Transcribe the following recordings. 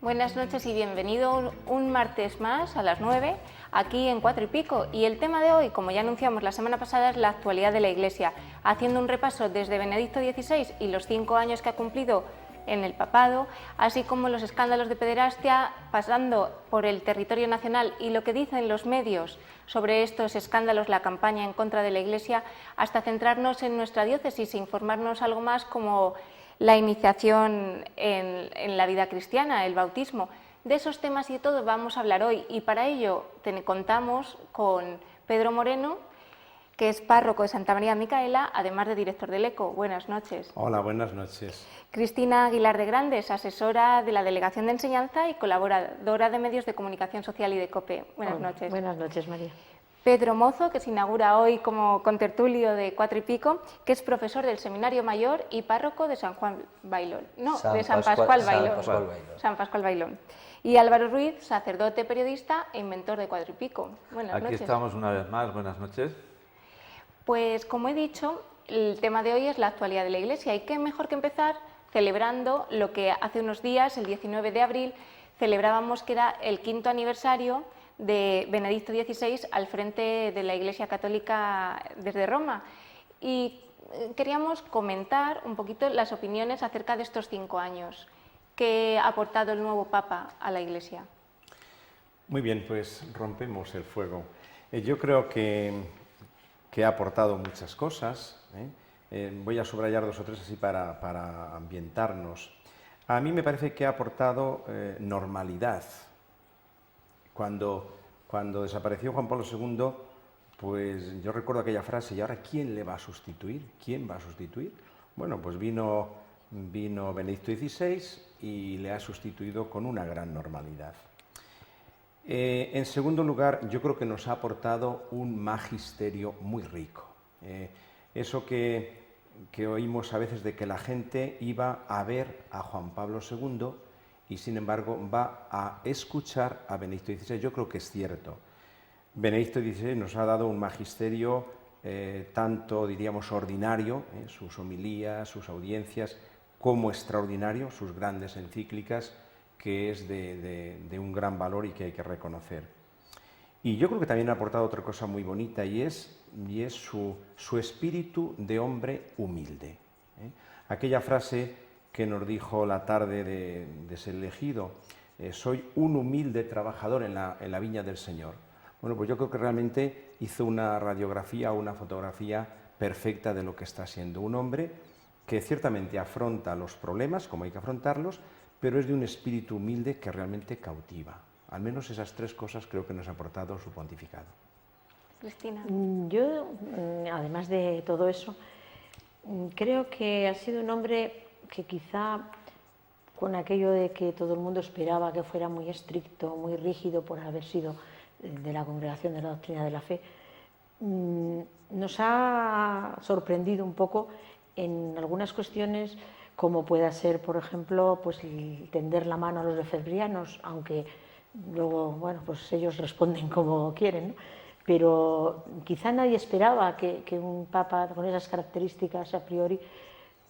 Buenas noches y bienvenido un martes más a las 9 aquí en Cuatro y Pico. Y el tema de hoy, como ya anunciamos la semana pasada, es la actualidad de la Iglesia, haciendo un repaso desde Benedicto XVI y los 5 años que ha cumplido en el papado, así como los escándalos de pederastia, pasando por el territorio nacional y lo que dicen los medios sobre estos escándalos, la campaña en contra de la Iglesia, hasta centrarnos en nuestra diócesis e informarnos algo más como la iniciación en la vida cristiana, el bautismo. De esos temas y de todo vamos a hablar hoy, y para ello contamos con Pedro Moreno, que es párroco de Santa María Micaela, además de director del ECO. Buenas noches. Hola, buenas noches. Cristina Aguilar de Grandes, asesora de la Delegación de Enseñanza y colaboradora de Medios de Comunicación Social y de COPE. Buenas noches. Buenas noches, María. Pedro Mozo, que se inaugura hoy como contertulio de Cuatro y Pico, que es profesor del Seminario Mayor y párroco de San Juan Bailón. De San Pascual Bailón. San Pascual Bailón. Y Álvaro Ruiz, sacerdote, periodista e inventor de Cuatro y Pico. Buenas noches. Aquí estamos una vez más. Buenas noches. Pues, como he dicho, el tema de hoy es la actualidad de la Iglesia, y qué mejor que empezar celebrando lo que hace unos días, el 19 de abril, celebrábamos, que era el 5º aniversario de Benedicto XVI al frente de la Iglesia Católica desde Roma. Y queríamos comentar un poquito las opiniones acerca de estos 5 años. ¿Qué ha aportado el nuevo Papa a la Iglesia? Muy bien, pues rompemos el fuego. Yo creo que ha aportado muchas cosas. Voy a subrayar 2 o 3 así para ambientarnos. A mí me parece que ha aportado normalidad. Cuando desapareció Juan Pablo II, pues yo recuerdo aquella frase: ¿y ahora quién le va a sustituir? ¿Quién va a sustituir? Bueno, pues vino Benedicto XVI y le ha sustituido con una gran normalidad. En segundo lugar, yo creo que nos ha aportado un magisterio muy rico. Eso que oímos a veces de que la gente iba a ver a Juan Pablo II y, sin embargo, va a escuchar a Benedicto XVI. Yo creo que es cierto. Benedicto XVI nos ha dado un magisterio tanto, diríamos, ordinario, sus homilías, sus audiencias, como extraordinario, sus grandes encíclicas, que es de un gran valor y que hay que reconocer. Y yo creo que también ha aportado otra cosa muy bonita, y es su espíritu de hombre humilde. Aquella frase que nos dijo la tarde de ser elegido: soy un humilde trabajador en la viña del Señor. Bueno, pues yo creo que realmente hizo una radiografía, una fotografía perfecta de lo que está siendo un hombre que ciertamente afronta los problemas como hay que afrontarlos, pero es de un espíritu humilde que realmente cautiva. Al menos esas 3 cosas creo que nos ha aportado su pontificado. Cristina. Yo, además de todo eso, creo que ha sido un hombre que quizá, con aquello de que todo el mundo esperaba que fuera muy estricto, muy rígido por haber sido de la Congregación de la Doctrina de la Fe, nos ha sorprendido un poco en algunas cuestiones, como pueda ser, por ejemplo, pues el tender la mano a los lefebrianos, aunque luego, bueno, pues ellos responden como quieren, ¿no? Pero quizá nadie esperaba que un papa con esas características a priori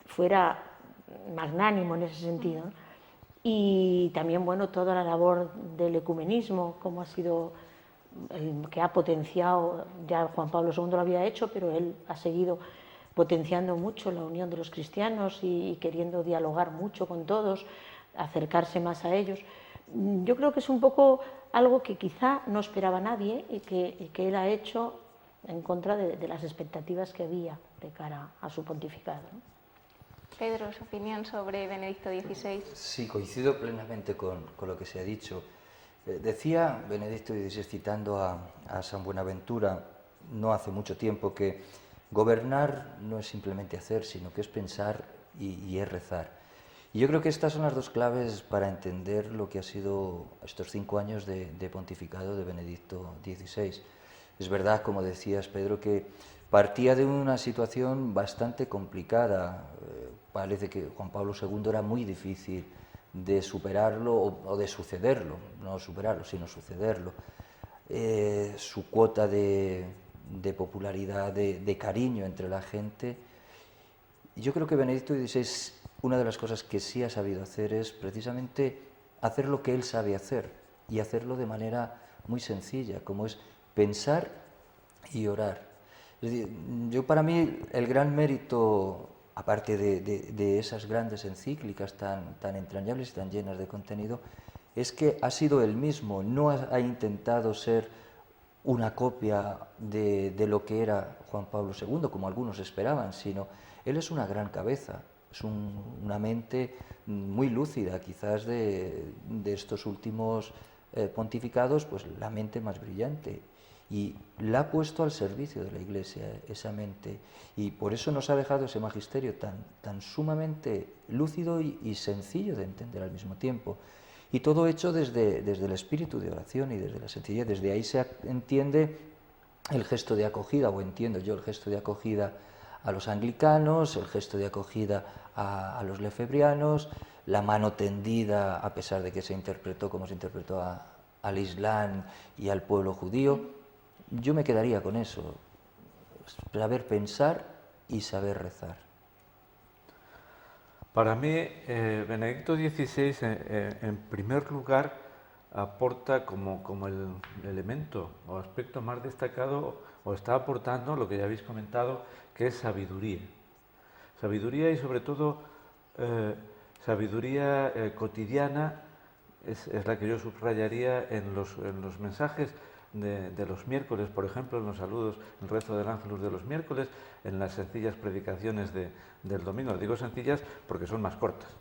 fuera magnánimo en ese sentido, ¿no? Y también, bueno, toda la labor del ecumenismo, como ha sido el que ha potenciado, ya Juan Pablo II lo había hecho, pero él ha seguido potenciando mucho la unión de los cristianos y queriendo dialogar mucho con todos, acercarse más a ellos. Yo creo que es un poco algo que quizá no esperaba nadie y que él ha hecho en contra de las expectativas que había de cara a su pontificado, ¿no? Pedro, su opinión sobre Benedicto XVI. Sí, coincido plenamente con lo que se ha dicho. Decía Benedicto XVI, citando a San Buenaventura no hace mucho tiempo, que gobernar no es simplemente hacer, sino que es pensar y es rezar. Y yo creo que estas son las 2 claves para entender lo que ha sido estos 5 años de pontificado de Benedicto XVI. Es verdad, como decías, Pedro, que partía de una situación bastante complicada. Parece que Juan Pablo II era muy difícil de superarlo o de sucederlo, no superarlo, sino sucederlo. Su cuota de popularidad, de cariño entre la gente. Yo creo que Benedicto XVI, una de las cosas que sí ha sabido hacer es precisamente hacer lo que él sabe hacer y hacerlo de manera muy sencilla, como es pensar y orar. Es decir, para mí el gran mérito, aparte de esas grandes encíclicas tan entrañables y tan llenas de contenido, es que ha sido él mismo, no ha intentado ser una copia de lo que era Juan Pablo II, como algunos esperaban, sino él es una gran cabeza, es una mente muy lúcida, quizás de estos últimos pontificados, pues la mente más brillante. Y la ha puesto al servicio de la Iglesia, esa mente. Y por eso nos ha dejado ese magisterio tan sumamente lúcido y sencillo de entender al mismo tiempo. Y todo hecho desde el espíritu de oración y desde la sencillez. Desde ahí se entiende el gesto de acogida, o entiendo yo el gesto de acogida a los anglicanos, el gesto de acogida a los lefebrianos, la mano tendida, a pesar de que se interpretó como se interpretó al Islam y al pueblo judío. Yo me quedaría con eso, saber pensar y saber rezar. Para mí, Benedicto XVI, en primer lugar, aporta como el elemento o aspecto más destacado, o está aportando lo que ya habéis comentado, que es sabiduría. Sabiduría y sobre todo sabiduría cotidiana es la que yo subrayaría en los mensajes de los miércoles, por ejemplo, en los saludos, el rezo del Ángelus de los miércoles, en las sencillas predicaciones del domingo. Digo sencillas porque son más cortas.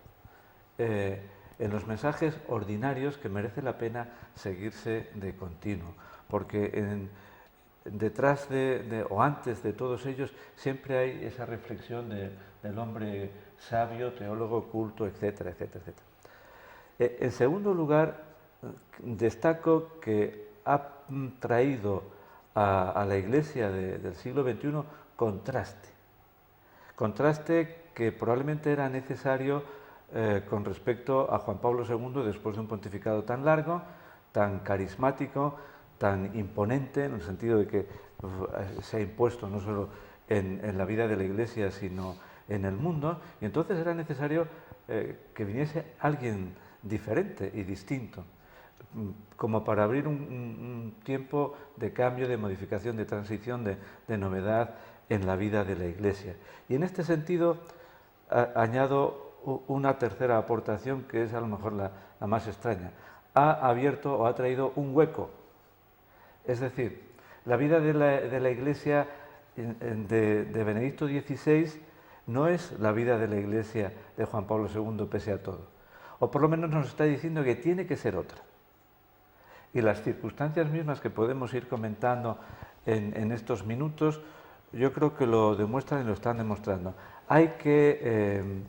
En los mensajes ordinarios que merece la pena seguirse de continuo, porque detrás o antes de todos ellos siempre hay esa reflexión del hombre sabio, teólogo, culto, etcétera, etcétera, etcétera. En segundo lugar, destaco que ha traído a la Iglesia del siglo XXI contraste que probablemente era necesario con respecto a Juan Pablo II después de un pontificado tan largo, tan carismático, tan imponente, en el sentido de que se ha impuesto no solo en la vida de la Iglesia, sino en el mundo, y entonces era necesario que viniese alguien diferente y distinto, como para abrir un tiempo de cambio, de modificación, de transición, de novedad en la vida de la Iglesia. Y en este sentido añado una tercera aportación que es a lo mejor la más extraña. Ha abierto o ha traído un hueco. Es decir, la vida de la Iglesia de Benedicto XVI no es la vida de la Iglesia de Juan Pablo II pese a todo. O por lo menos nos está diciendo que tiene que ser otra. Y las circunstancias mismas que podemos ir comentando en estos minutos, yo creo que lo demuestran y lo están demostrando. Hay que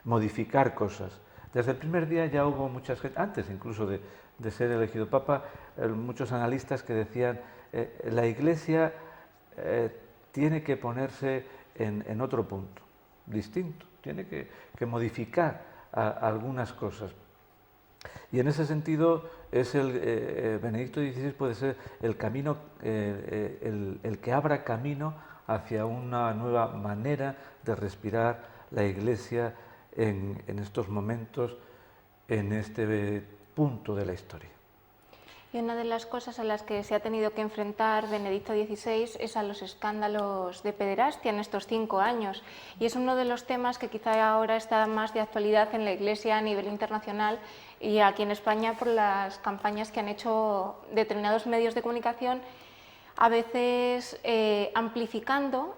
modificar cosas. Desde el primer día ya hubo muchas gente, antes incluso de ser elegido Papa, muchos analistas que decían la Iglesia tiene que ponerse en otro punto, distinto, tiene que modificar algunas cosas. Y en ese sentido es Benedicto XVI puede ser el camino, el que abra camino hacia una nueva manera de respirar la Iglesia en estos momentos, en este punto de la historia. Y una de las cosas a las que se ha tenido que enfrentar Benedicto XVI es a los escándalos de pederastia en estos 5 años. Y es uno de los temas que quizá ahora está más de actualidad en la Iglesia a nivel internacional y aquí en España por las campañas que han hecho determinados medios de comunicación, a veces amplificando